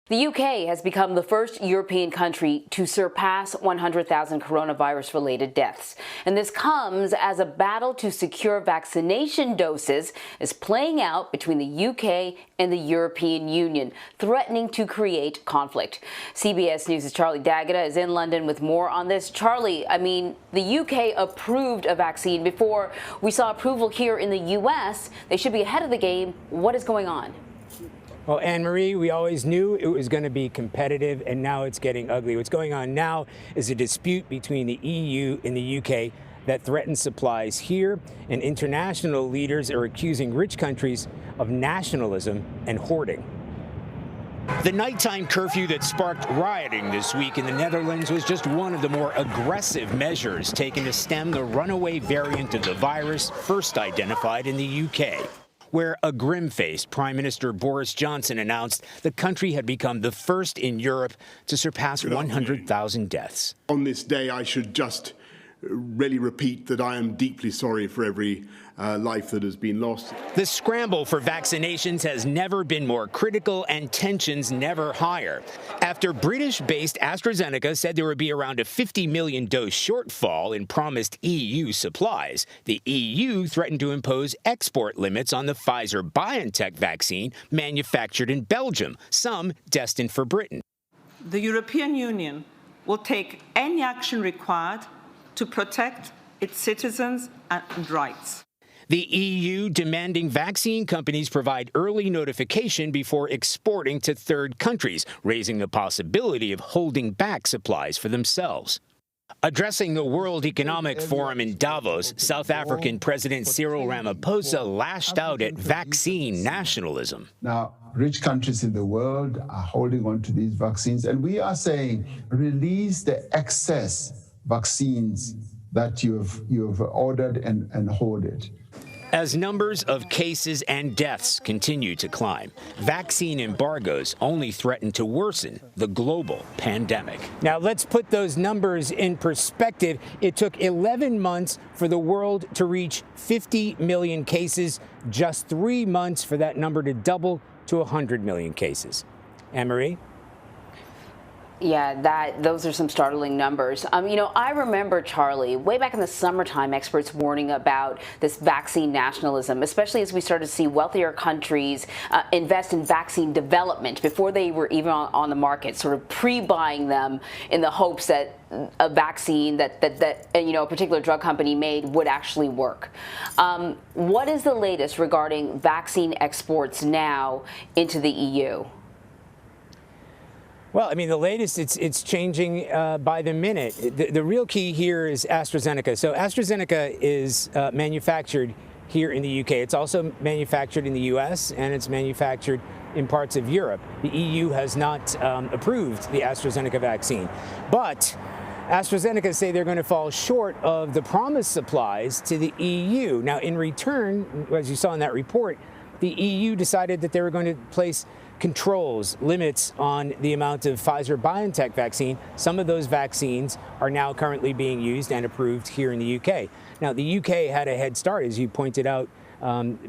The UK has become the first European country to surpass 100,000 coronavirus-related deaths. And this comes as a battle to secure vaccination doses is playing out between the UK and the European Union, threatening to create conflict. CBS News' Charlie D'Agata is in London with more on this. Charlie, the UK approved a vaccine before we saw approval here in the US. They should be ahead of the game. What is going on? Well, Anne-Marie, we always knew it was going to be competitive, and now it's getting ugly. What's going on now is a dispute between the EU and the UK that threatens supplies here, and international leaders are accusing rich countries of nationalism and hoarding. The nighttime curfew that sparked rioting this week in the Netherlands was just one of the more aggressive measures taken to stem the runaway variant of the virus first identified in the UK, where a grim-faced Prime Minister Boris Johnson announced the country had become the first in Europe to surpass 100,000 deaths. On this day, I should just really repeat that I am deeply sorry for every life that has been lost. The scramble for vaccinations has never been more critical and tensions never higher. After British-based AstraZeneca said there would be around a 50 million dose shortfall in promised EU supplies, the EU threatened to impose export limits on the Pfizer-BioNTech vaccine manufactured in Belgium, some destined for Britain. The European Union will take any action required to protect its citizens and rights. The EU demanding vaccine companies provide early notification before exporting to third countries, raising the possibility of holding back supplies for themselves. Addressing the World Economic Forum in Davos, South African President Cyril Ramaphosa lashed out at vaccine nationalism. Now, rich countries in the world are holding on to these vaccines, and we are saying release the excess vaccines that you've ordered and hoarded. As numbers of cases and deaths continue to climb, vaccine embargoes only threaten to worsen the global pandemic. Now, let's put those numbers in perspective. It took 11 months for the world to reach 50 million cases, just 3 months for that number to double to 100 million cases. Anne-Marie? Yeah, those are some startling numbers. I remember, Charlie, way back in the summertime, experts warning about this vaccine nationalism, especially as we started to see wealthier countries invest in vaccine development before they were even on the market, sort of pre-buying them in the hopes that a vaccine that a particular drug company made would actually work. What is the latest regarding vaccine exports now into the EU? Well, the latest, it's changing by the minute. The real key here is AstraZeneca. So AstraZeneca is manufactured here in the UK. It's also manufactured in the US, and it's manufactured in parts of Europe. The EU has not approved the AstraZeneca vaccine. But AstraZeneca say they're going to fall short of the promised supplies to the EU. Now, in return, as you saw in that report, the EU decided that they were going to place controls, limits on the amount of Pfizer-BioNTech vaccine. Some of those vaccines are now currently being used and approved here in the UK. Now, the UK had a head start, as you pointed out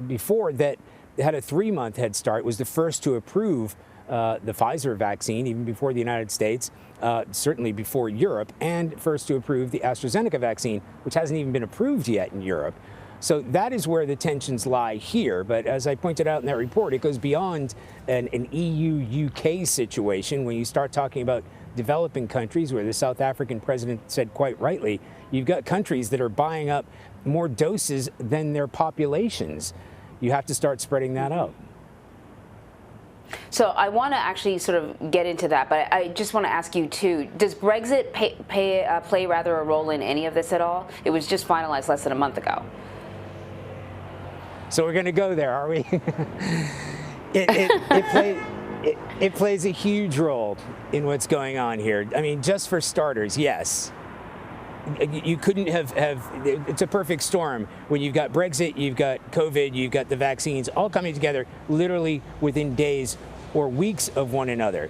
before, that had a 3-month head start, was the first to approve the Pfizer vaccine, even before the United States, certainly before Europe, and first to approve the AstraZeneca vaccine, which hasn't even been approved yet in Europe. So that is where the tensions lie here. But as I pointed out in that report, it goes beyond an EU-UK situation. When you start talking about developing countries, where the South African president said quite rightly, you've got countries that are buying up more doses than their populations. You have to start spreading that out. So I want to actually sort of get into that, but I just want to ask you too, does Brexit play rather a role in any of this at all? It was just finalized less than a month ago. So we're going to go there, are we? It plays a huge role in what's going on here. Just for starters, yes. You couldn't have it's a perfect storm when you've got Brexit, you've got COVID, you've got the vaccines all coming together literally within days or weeks of one another.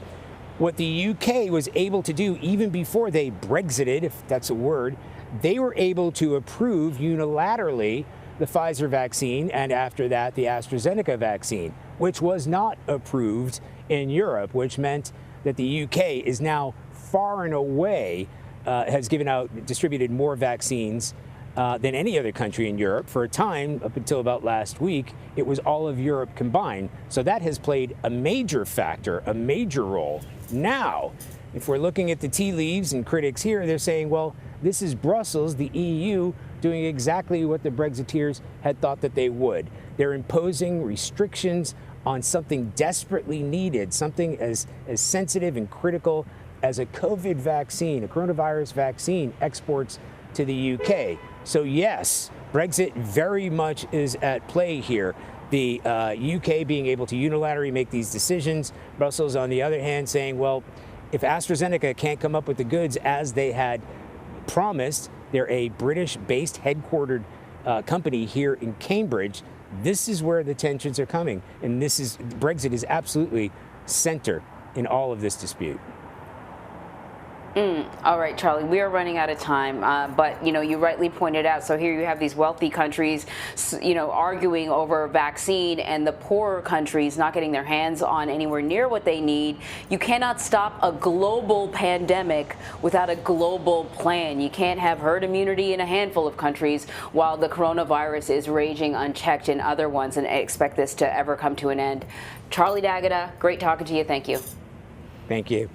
What the UK was able to do, even before they Brexited, if that's a word, they were able to approve unilaterally the Pfizer vaccine, and after that, the AstraZeneca vaccine. which was not approved in Europe, which meant that the UK is now far and away has distributed more vaccines than any other country in Europe. For a time, up until about last week, it was all of Europe combined. So that has played a major factor, a major role. Now, if we're looking at the tea leaves and critics here, they're saying, well, this is Brussels, the EU, doing exactly what the Brexiteers had thought that they would. They're imposing restrictions on something desperately needed, something as sensitive and critical as a COVID vaccine, a coronavirus vaccine exports to the UK. So yes, Brexit very much is at play here. The UK being able to unilaterally make these decisions. Brussels, on the other hand, saying, well, if AstraZeneca can't come up with the goods as they had promised, they're a British-based headquartered company here in Cambridge. This is where the tensions are coming. And Brexit is absolutely center in all of this dispute. All right, Charlie, we are running out of time, but, you rightly pointed out, so here you have these wealthy countries, arguing over a vaccine and the poorer countries not getting their hands on anywhere near what they need. You cannot stop a global pandemic without a global plan. You can't have herd immunity in a handful of countries while the coronavirus is raging unchecked in other ones, and expect this to ever come to an end. Charlie D'Agata, great talking to you. Thank you. Thank you.